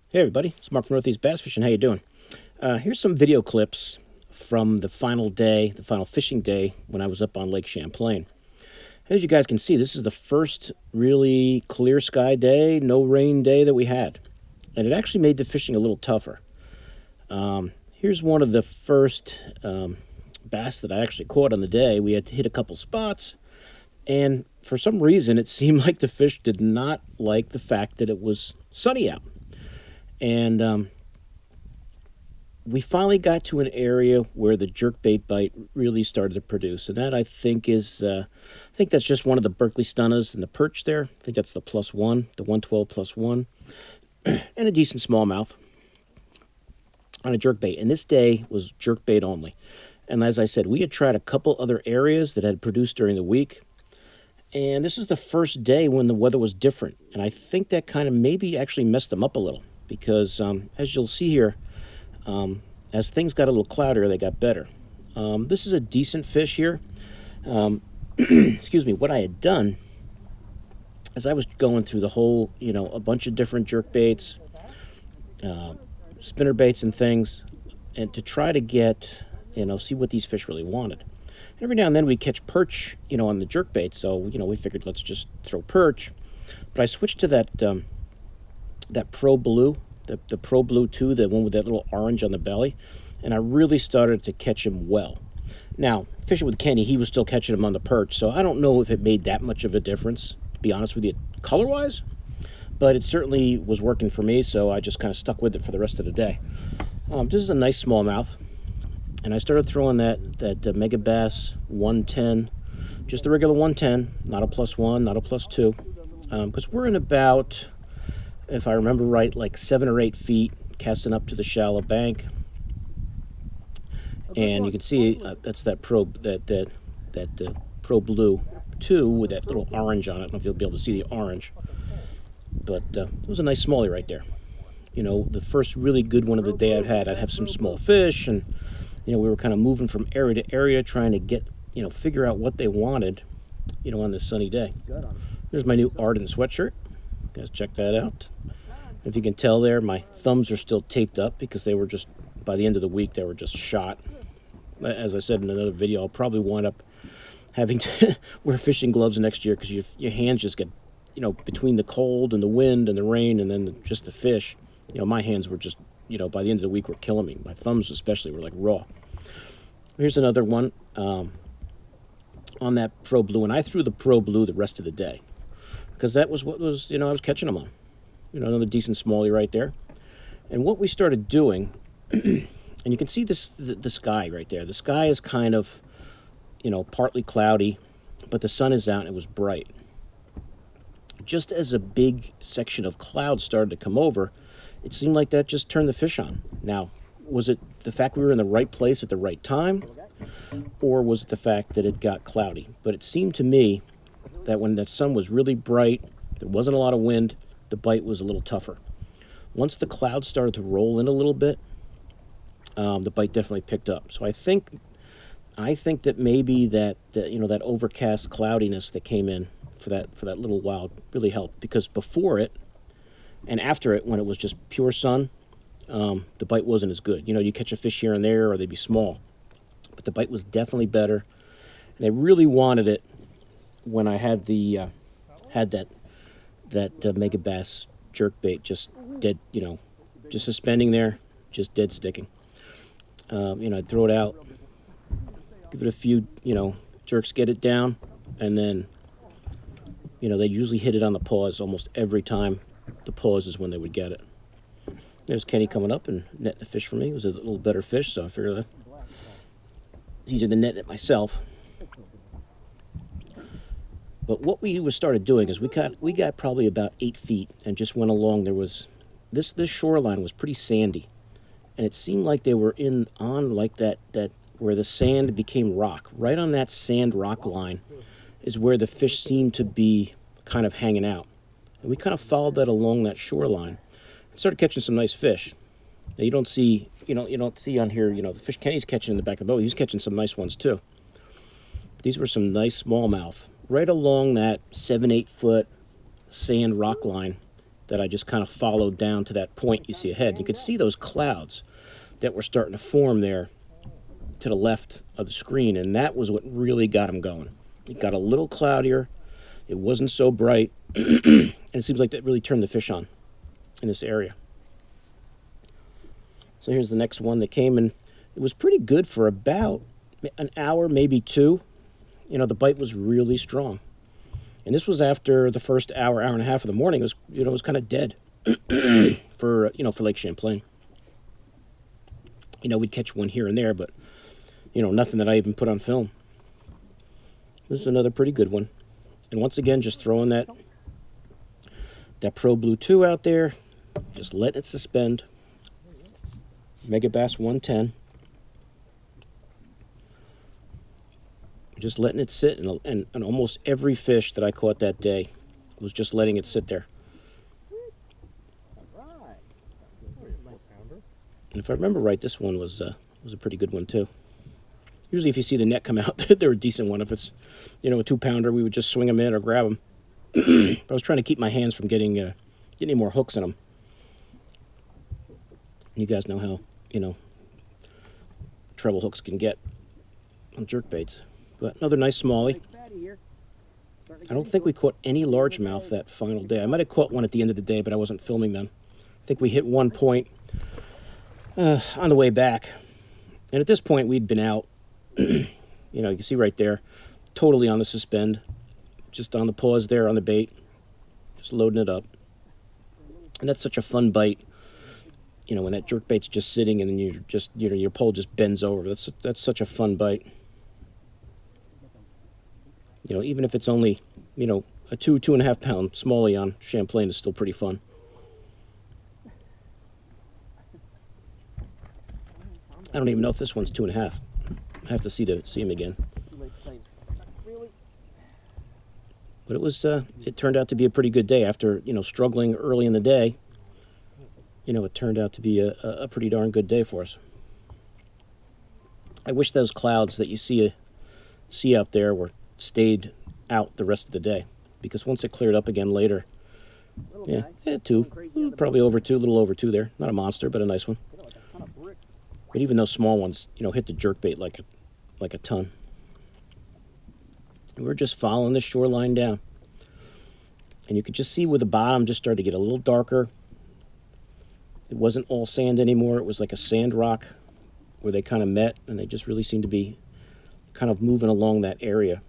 Hey everybody, it's Mark from Northeast Bass Fishing. How you doing? Here's some video clips from the final day, the final fishing day when I was up on Lake Champlain. As you guys can see, this is the first really clear sky day, no rain day that we had. And it actually made the fishing a little tougher. Here's one of the first bass that I actually caught on the day. We had hit a couple spots, and for some reason it seemed like the fish did not like the fact that it was sunny out. And we finally got to an area where the jerkbait bite really started to produce, and that I think that's just one of the Berkeley Stunnas and the perch there. I think that's the +1, the 112 +1, and a decent smallmouth on a jerkbait. And this day was jerkbait only. And as I said, we had tried a couple other areas that had produced during the week, and this is the first day when the weather was different. And I think that kind of maybe actually messed them up a little, because as you'll see here, as things got a little cloudier, they got better. This is a decent fish here. Excuse me. What I had done as I was going through the whole, a bunch of different jerk baits, spinner baits and things, and to try to get, see what these fish really wanted. And every now and then we'd catch perch, on the jerk bait. So, we figured let's just throw perch. But I switched to that Pro Blue, the Pro Blue 2, the one with that little orange on the belly, and I really started to catch him well. Now, fishing with Kenny, he was still catching him on the perch, so I don't know if it made that much of a difference, to be honest with you, color-wise, but it certainly was working for me, so I just kind of stuck with it for the rest of the day. This is a nice smallmouth, and I started throwing that Mega Bass 110, just the regular 110, not a +1, not a +2, because we're in about, if I remember right, like 7 or 8 feet, casting up to the shallow bank. And you can see that's that Pro Blue 2 with that little orange on it. I don't know if you'll be able to see the orange, but it was a nice smallie right there. The first really good one of the day I'd have some small fish, and we were kind of moving from area to area trying to get, figure out what they wanted, on this sunny day. There's my new Arden sweatshirt. Guys, check that out. If you can tell there, my thumbs are still taped up because they were just, by the end of the week, they were just shot. As I said in another video, I'll probably wind up having to wear fishing gloves next year because your hands just get, between the cold and the wind and the rain and then just the fish, my hands were just, by the end of the week were killing me. My thumbs especially were like raw. Here's another one on that Pro Blue, and I threw the Pro Blue the rest of the day, because that was what was, I was catching them on. Another decent smallie right there. And what we started doing, and you can see the sky right there. The sky is kind of, partly cloudy, but the sun is out and it was bright. Just as a big section of cloud started to come over, it seemed like that just turned the fish on. Now, was it the fact we were in the right place at the right time, or was it the fact that it got cloudy? But it seemed to me that when that sun was really bright, there wasn't a lot of wind, the bite was a little tougher. Once the clouds started to roll in a little bit, the bite definitely picked up. So I think that maybe that overcast cloudiness that came in for that little while really helped, because before it and after it, when it was just pure sun, the bite wasn't as good. You catch a fish here and there, or they'd be small, but the bite was definitely better. And they really wanted it when I had that Mega Bass jerkbait just dead, just suspending there, just dead sticking. I'd throw it out, give it a few, jerks, get it down, and then, they'd usually hit it on the paws almost every time. The paws is when they would get it. There's Kenny coming up and netting a fish for me. It was a little better fish, so I figured it's easier than netting it myself. But what we started doing is we got probably about 8 feet and just went along. There was this shoreline was pretty sandy, and it seemed like they were on like that where the sand became rock. Right on that sand rock line is where the fish seemed to be kind of hanging out, and we kind of followed that along that shoreline and started catching some nice fish. Now you don't see on here the fish Kenny's catching in the back of the boat. He's catching some nice ones too. These were some nice smallmouth right along that 7-8 foot sand rock line that I just kind of followed down to that point you see ahead. You could see those clouds that were starting to form there to the left of the screen, and that was what really got them going. It got a little cloudier. It wasn't so bright, and it seems like that really turned the fish on in this area. So here's the next one that came, and it was pretty good for about an hour, maybe two. You know, the bite was really strong. And this was after the first hour, hour and a half of the morning. It was, you know, it was kind of dead for Lake Champlain. You know, we'd catch one here and there, but, you know, nothing that I even put on film. This is another pretty good one. And once again, just throwing that Pro Blue 2 out there, just letting it suspend. Megabass 110. Just letting it sit, and almost every fish that I caught that day was just letting it sit there. And if I remember right, this one was a pretty good one too. Usually if you see the net come out, they're a decent one. If it's, you know, a 2-pounder, we would just swing them in or grab them. But I was trying to keep my hands from getting any more hooks in them. You guys know how, you know, treble hooks can get on jerkbaits. But another nice smallie. I don't think we caught any largemouth that final day. I might have caught one at the end of the day, but I wasn't filming them. I think we hit one point on the way back. And at this point, we'd been out. You know, you can see right there, totally on the suspend. Just on the pause there on the bait. Just loading it up. And that's such a fun bite. You know, when that jerkbait's just sitting and then you're just, you know, your pole just bends over. That's such a fun bite. You know, even if it's only, you know, a 2.5 pound smallie on Champlain is still pretty fun. I don't even know if this one's 2.5. I have to see him again. But it turned out to be a pretty good day after, you know, struggling early in the day. You know, it turned out to be a pretty darn good day for us. I wish those clouds that you see out there stayed out the rest of the day, because once it cleared up again later, yeah, 2, probably over 2, a little over 2 there. Not a monster, but a nice one. But even those small ones, you know, hit the jerkbait like a ton. And we're just following the shoreline down, and you could just see where the bottom just started to get a little darker. It wasn't all sand anymore. It was like a sand rock where they kind of met, and they just really seemed to be kind of moving along that area.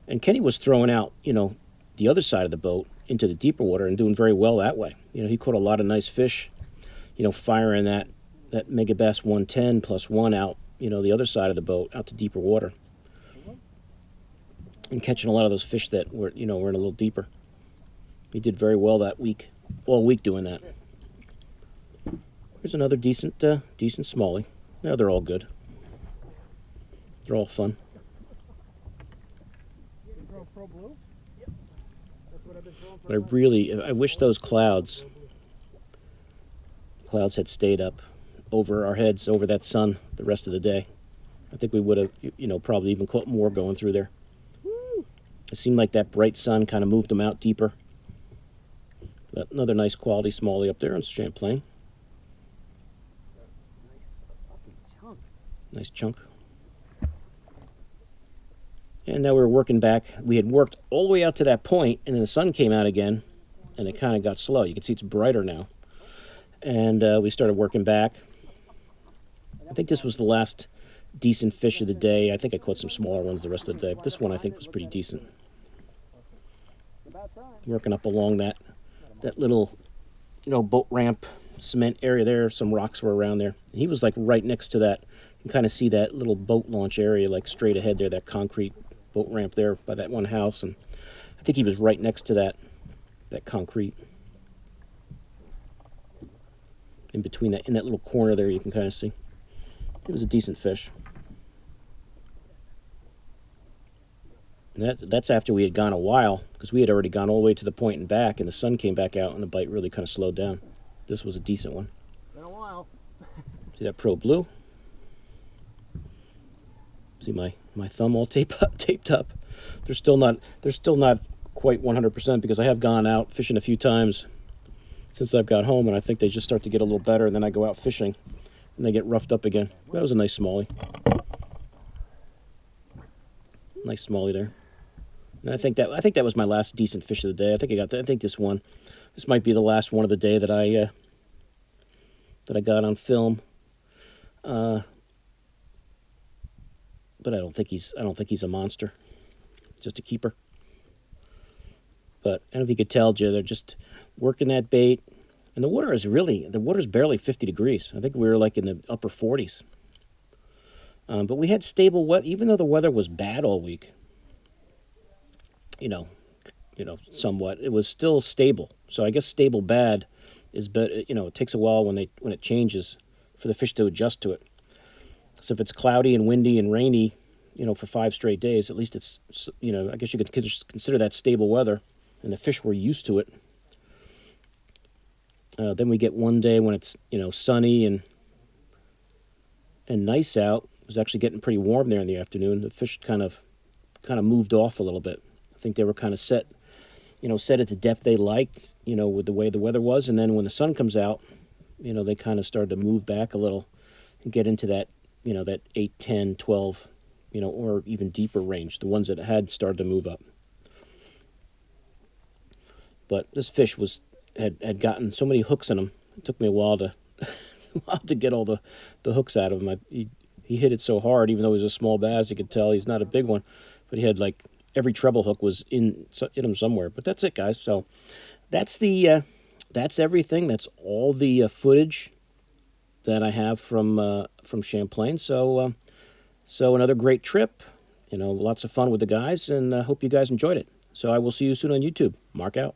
And Kenny was throwing out, you know, the other side of the boat into the deeper water and doing very well that way. You know, he caught a lot of nice fish, you know, firing that Megabass 110 plus 1 out, you know, the other side of the boat out to deeper water. And catching a lot of those fish that were, you know, were in a little deeper. He did very well that week, all week doing that. Here's another decent smallie. No, they're all good. They're all fun. But I wish those clouds had stayed up over our heads, over that sun the rest of the day. I think we would have, you know, probably even caught more going through there. It seemed like that bright sun kind of moved them out deeper. But another nice quality smallie up there on Champlain. Nice chunk. And now we're working back. We had worked all the way out to that point, and then the sun came out again, and it kind of got slow. You can see it's brighter now. And we started working back. I think this was the last decent fish of the day. I think I caught some smaller ones the rest of the day, but this one I think was pretty decent. Working up along that little, you know, boat ramp cement area there. Some rocks were around there. And he was like right next to that. You can kind of see that little boat launch area like straight ahead there, that concrete boat ramp there by that one house. And I think he was right next to that concrete. In between that, in that little corner there, you can kind of see. It was a decent fish. And that's after we had gone a while, because we had already gone all the way to the point and back, and the sun came back out, and the bite really kind of slowed down. This was a decent one. Been a while. See that Pro Blue? See my thumb all taped up. They're still not quite 100% because I have gone out fishing a few times since I've got home, and I think they just start to get a little better, and then I go out fishing, and they get roughed up again. That was a nice smallie. Nice smallie there. And I think that was my last decent fish of the day. I think this might be the last one of the day that I got on film. But I don't think he's a monster. Just a keeper. But I don't know if you could tell, Joe, they're just working that bait. And the water's barely 50 degrees. I think we were like in the upper 40s. But we had stable weather, even though the weather was bad all week. Somewhat. It was still stable. So I guess stable bad is better. It takes a while when it changes for the fish to adjust to it. So if it's cloudy and windy and rainy, for 5 straight days, at least it's, I guess you could consider that stable weather, and the fish were used to it. Then we get one day when it's, sunny and nice out. It was actually getting pretty warm there in the afternoon. The fish kind of moved off a little bit. I think they were kind of set at the depth they liked, with the way the weather was. And then when the sun comes out, they kind of started to move back a little and get into that, that 8, 10, 12, or even deeper range, the ones that had started to move up. But this fish had gotten so many hooks in him. It took me a while to get all the hooks out of him. He hit it so hard, even though he was a small bass. You could tell he's not a big one, but he had like every treble hook was in him somewhere. But that's it, guys. So that's everything. That's all the footage that I have from Champlain. So another great trip. Lots of fun with the guys, and I hope you guys enjoyed it. So I will see you soon on YouTube. Mark out.